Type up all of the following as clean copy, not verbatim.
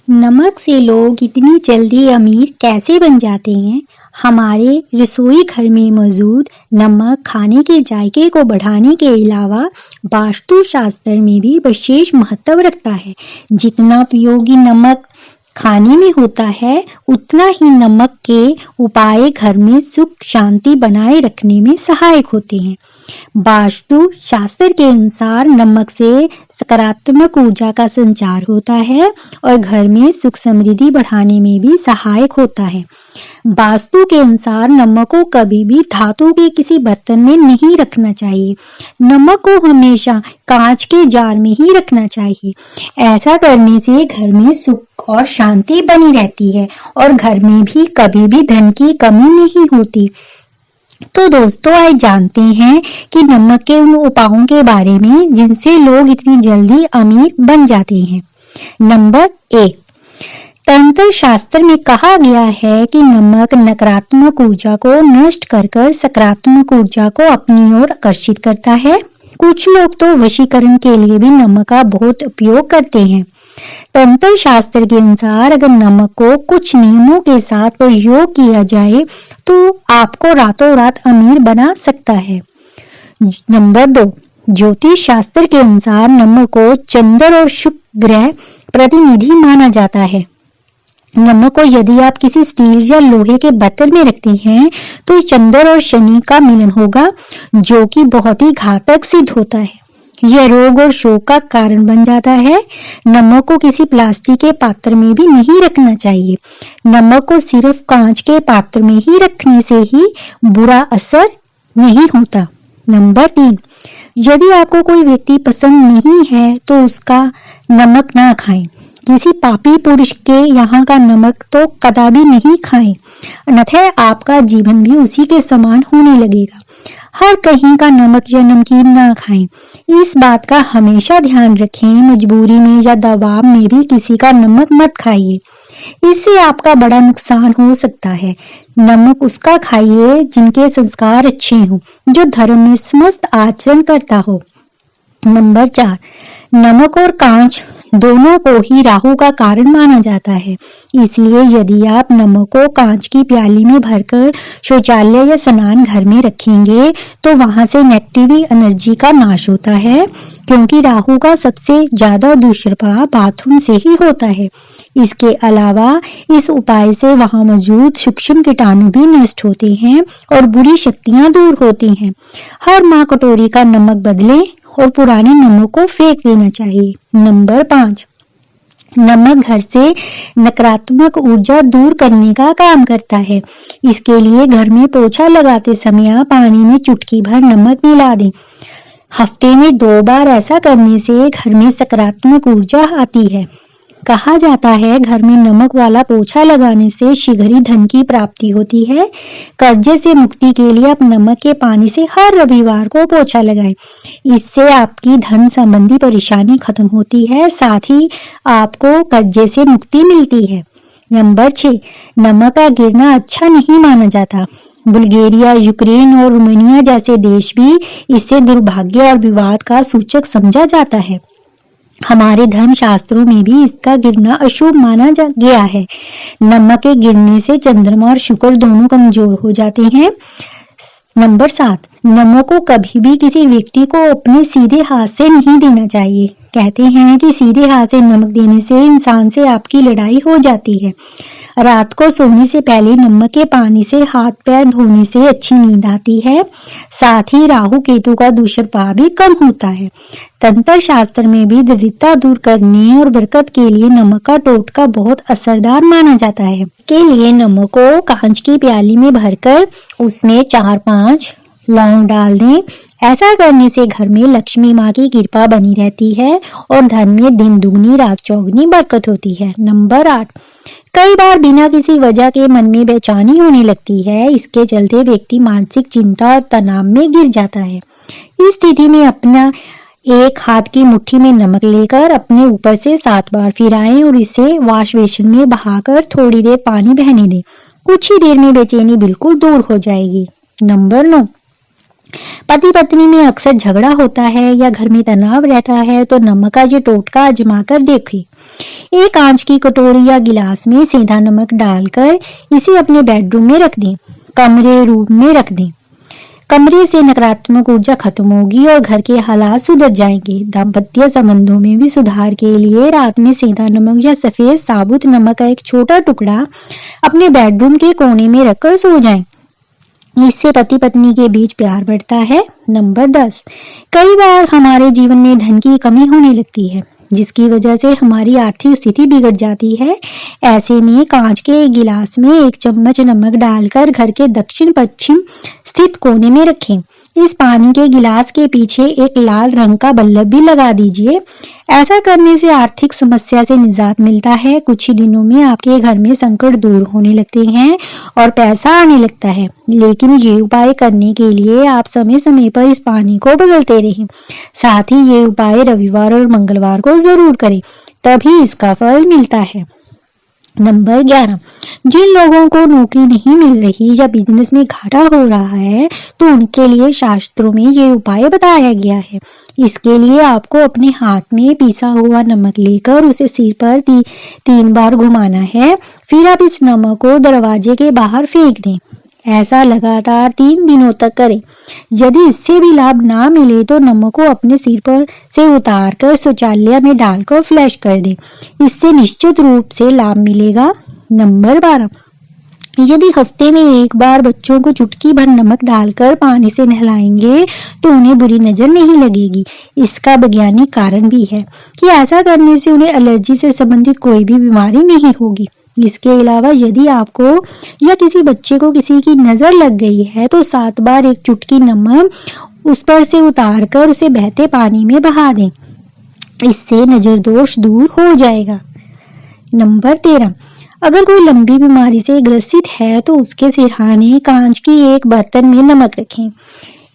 नमक से लोग इतनी जल्दी अमीर कैसे बन जाते हैं? हमारे रसोई घर में मौजूद नमक खाने के जायके को बढ़ाने के अलावा वास्तु शास्त्र में भी विशेष महत्व रखता है। जितना उपयोगी नमक खाने में होता है, उतना ही नमक के उपाय घर में सुख शांति बनाए रखने में सहायक होते हैं। वास्तु शास्त्र के अनुसार नमक से सकारात्मक ऊर्जा का संचार होता है और घर में सुख समृद्धि बढ़ाने में भी सहायक होता है। वास्तु के अनुसार नमक को कभी भी धातु के किसी बर्तन में नहीं रखना चाहिए। नमक को हमेशा कांच के जार में ही रखना चाहिए। ऐसा करने से घर में सुख और शांति बनी रहती है और घर में भी कभी भी धन की कमी नहीं होती। तो दोस्तों, आइए जानते हैं कि नमक के उन उपायों के बारे में जिनसे लोग इतनी जल्दी अमीर बन जाते हैं। नंबर 1, तंत्र शास्त्र में कहा गया है कि नमक नकारात्मक ऊर्जा को नष्ट कर सकारात्मक ऊर्जा को अपनी ओर आकर्षित करता है। कुछ लोग तो वशीकरण के लिए भी नमक का बहुत उपयोग करते हैं। तंत्र शास्त्र के अनुसार अगर नमक को कुछ नियमों के साथ प्रयोग किया जाए तो आपको रातों रात अमीर बना सकता है। नंबर 2, ज्योतिष शास्त्र के अनुसार नमक को चंद्र और शुक्र ग्रह प्रतिनिधि माना जाता है। नमक को यदि आप किसी स्टील या लोहे के बर्तन में रखते हैं तो चंद्र और शनि का मिलन होगा, जो कि बहुत ही घातक सिद्ध होता है। यह रोग और शोक का कारण बन जाता है। नमक को किसी प्लास्टिक के पात्र में भी नहीं रखना चाहिए। नमक को सिर्फ कांच के पात्र में ही रखने से ही बुरा असर नहीं होता। नंबर 3, यदि आपको कोई व्यक्ति पसंद नहीं है तो उसका नमक ना खाएं। किसी पापी पुरुष के यहाँ का नमक तो कदापि नहीं खाएं, अन्यथा आपका जीवन भी उसी के समान होने लगेगा। हर कहीं का नमक या नमकीन ना खाएं। इस बात का हमेशा ध्यान रखें। मजबूरी में या दबाव में भी किसी का नमक मत खाइए, इससे आपका बड़ा नुकसान हो सकता है। नमक उसका खाइए जिनके संस्कार अच्छे हों, जो धर्म में समस्त आचरण करता हो। नंबर 4, नमक और कांच दोनों को ही राहु का कारण माना जाता है। इसलिए यदि आप नमक को कांच की प्याली में भरकर शौचालय या स्नान घर में रखेंगे तो वहां से नेगेटिव एनर्जी का नाश होता है, क्योंकि राहु का सबसे ज्यादा दुष्प्रभाव बाथरूम से ही होता है। इसके अलावा इस उपाय से वहां मौजूद सूक्ष्म कीटाणु भी नष्ट होते हैं और बुरी शक्तियां दूर होती हैं। हर माह कटोरी का नमक बदलें और पुराने नमक को फेंक देना चाहिए। नंबर 5, नमक घर से नकारात्मक ऊर्जा दूर करने का काम करता है। इसके लिए घर में पोछा लगाते समय आप पानी में चुटकी भर नमक मिला दें। हफ्ते में 2 बार ऐसा करने से घर में सकारात्मक ऊर्जा आती है। कहा जाता है घर में नमक वाला पोछा लगाने से शीघ्र ही धन की प्राप्ति होती है। कर्जे से मुक्ति के लिए आप नमक के पानी से हर रविवार को पोछा लगाएं। इससे आपकी धन संबंधी परेशानी खत्म होती है, साथ ही आपको कर्जे से मुक्ति मिलती है। नंबर 6, नमक का गिरना अच्छा नहीं माना जाता। बुल्गारिया, यूक्रेन और रोमानिया जैसे देश भी इससे दुर्भाग्य और विवाद का सूचक समझा जाता है। हमारे धर्म शास्त्रों में भी इसका गिरना अशुभ माना गया है। नमक के गिरने से चंद्रमा और शुक्र दोनों कमजोर हो जाते हैं। नंबर 7, नमक को कभी भी किसी व्यक्ति को अपने सीधे हाथ से नहीं देना चाहिए। कहते हैं कि सीधे हाथ से नमक देने से इंसान से आपकी लड़ाई हो जाती है। रात को सोने से पहले नमक के पानी से हाथ पैर धोने से अच्छी नींद आती है। साथ ही राहु केतु का दुष्प्रभाव भी कम होता है। तंत्र शास्त्र में भी दरिद्रता दूर करने और बरकत के लिए नमक का टोटका बहुत असरदार माना जाता है। के लिए नमक को कांच की प्याली में भरकर उसमें 4-5 लौंग डाल दें। ऐसा करने से घर में लक्ष्मी माँ की कृपा बनी रहती है और धन में दिन दुगनी रात चौगुनी बरकत होती है। नंबर 8, कई बार बिना किसी वजह के मन में बेचैनी होने लगती है। इसके चलते व्यक्ति मानसिक चिंता और तनाव में गिर जाता है। इस स्थिति में अपना एक हाथ की मुट्ठी में नमक लेकर अपने ऊपर से 7 बार फिराएं और इसे वॉश बेसिन में बहाकर थोड़ी देर पानी बहने दें। कुछ ही देर में बेचैनी बिल्कुल दूर हो जाएगी। नंबर 9, पति पत्नी में अक्सर झगड़ा होता है या घर में तनाव रहता है तो नमक का ये टोटका आजमा कर देखें। एक कांच की कटोरी या गिलास में सेंधा नमक डालकर इसे अपने बेडरूम में रख दें। कमरे रूम में रख दें। कमरे से नकारात्मक ऊर्जा खत्म होगी और घर के हालात सुधर जाएंगे। दाम्पत्य संबंधों में भी सुधार के लिए रात में सेंधा नमक या सफेद साबुत नमक का एक छोटा टुकड़ा अपने बेडरूम के कोने में रखकर सो जाएं। इससे पति पत्नी के बीच प्यार बढ़ता है। नंबर 10, कई बार हमारे जीवन में धन की कमी होने लगती है जिसकी वजह से हमारी आर्थिक स्थिति बिगड़ जाती है। ऐसे में कांच के गिलास में 1 चम्मच नमक डालकर घर के दक्षिण पश्चिम स्थित कोने में रखें। इस पानी के गिलास के पीछे एक लाल रंग का बल्ब भी लगा दीजिए। ऐसा करने से आर्थिक समस्या से निजात मिलता है। कुछ ही दिनों में आपके घर में संकट दूर होने लगते हैं और पैसा आने लगता है। लेकिन ये उपाय करने के लिए आप समय समय पर इस पानी को बदलते रहें। साथ ही ये उपाय रविवार और मंगलवार को जरूर करें, तभी इसका फल मिलता है। नंबर 11, जिन लोगों को नौकरी नहीं मिल रही या बिजनेस में घाटा हो रहा है तो उनके लिए शास्त्रों में ये उपाय बताया गया है। इसके लिए आपको अपने हाथ में पिसा हुआ नमक लेकर उसे सिर पर 3 बार घुमाना है। फिर आप इस नमक को दरवाजे के बाहर फेंक दें। ऐसा लगातार 3 दिनों तक करें। यदि इससे भी लाभ ना मिले तो नमक को अपने सिर पर से उतार कर शौचालय में डालकर फ्लैश कर दें। इससे निश्चित रूप से लाभ मिलेगा। नंबर 12, यदि हफ्ते में 1 बार बच्चों को चुटकी भर नमक डालकर पानी से नहलाएंगे तो उन्हें बुरी नजर नहीं लगेगी। इसका वैज्ञानिक कारण भी है कि ऐसा करने से उन्हें एलर्जी से संबंधित कोई भी बीमारी नहीं होगी। इसके अलावा यदि आपको या किसी बच्चे को किसी की नजर लग गई है तो 7 बार 1 चुटकी नमक उस पर से उतार कर उसे बहते पानी में बहा दें। इससे नजर दोष दूर हो जाएगा। नंबर 13, अगर कोई लंबी बीमारी से ग्रसित है तो उसके सिरहाने कांच की एक बर्तन में नमक रखें।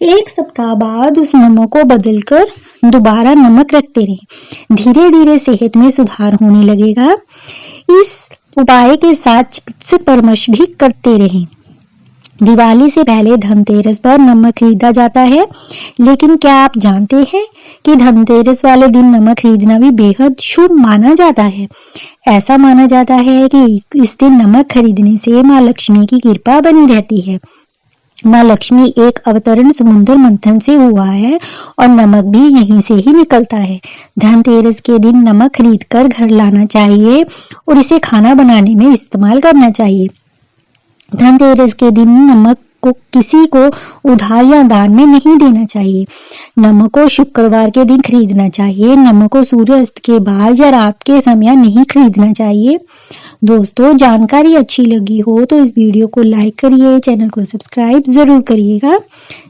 1 सप्ताह बाद उस नमक को बदलकर दोबारा नमक रखते रहें। धीरे धीरे सेहत में सुधार होने लगेगा। इस उपाय के साथ चिकित्सक परामर्श भी करते रहें। दिवाली से पहले धनतेरस पर नमक खरीदा जाता है, लेकिन क्या आप जानते हैं कि धनतेरस वाले दिन नमक खरीदना भी बेहद शुभ माना जाता है। ऐसा माना जाता है कि इस दिन नमक खरीदने से माँ लक्ष्मी की कृपा बनी रहती है। माँ लक्ष्मी एक अवतरण समुद्र मंथन से हुआ है और नमक भी यहीं से ही निकलता है। धनतेरस के दिन नमक खरीद कर घर लाना चाहिए और इसे खाना बनाने में इस्तेमाल करना चाहिए। धनतेरस के दिन नमक को किसी को उधार या दान में नहीं देना चाहिए। नमक को शुक्रवार के दिन खरीदना चाहिए। नमक को सूर्यास्त के बाद या रात के समय नहीं खरीदना चाहिए। दोस्तों, जानकारी अच्छी लगी हो तो इस वीडियो को लाइक करिए, चैनल को सब्सक्राइब जरूर करिएगा।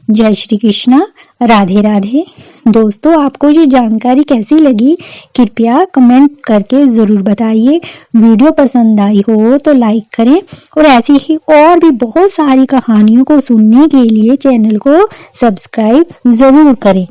जय श्री कृष्णा, राधे राधे। दोस्तों, आपको ये जानकारी कैसी लगी कृपया कमेंट करके जरूर बताइए। वीडियो पसंद आई हो तो लाइक करें और ऐसी ही और भी बहुत सारी कहानियों को सुनने के लिए चैनल को सब्सक्राइब जरूर करें।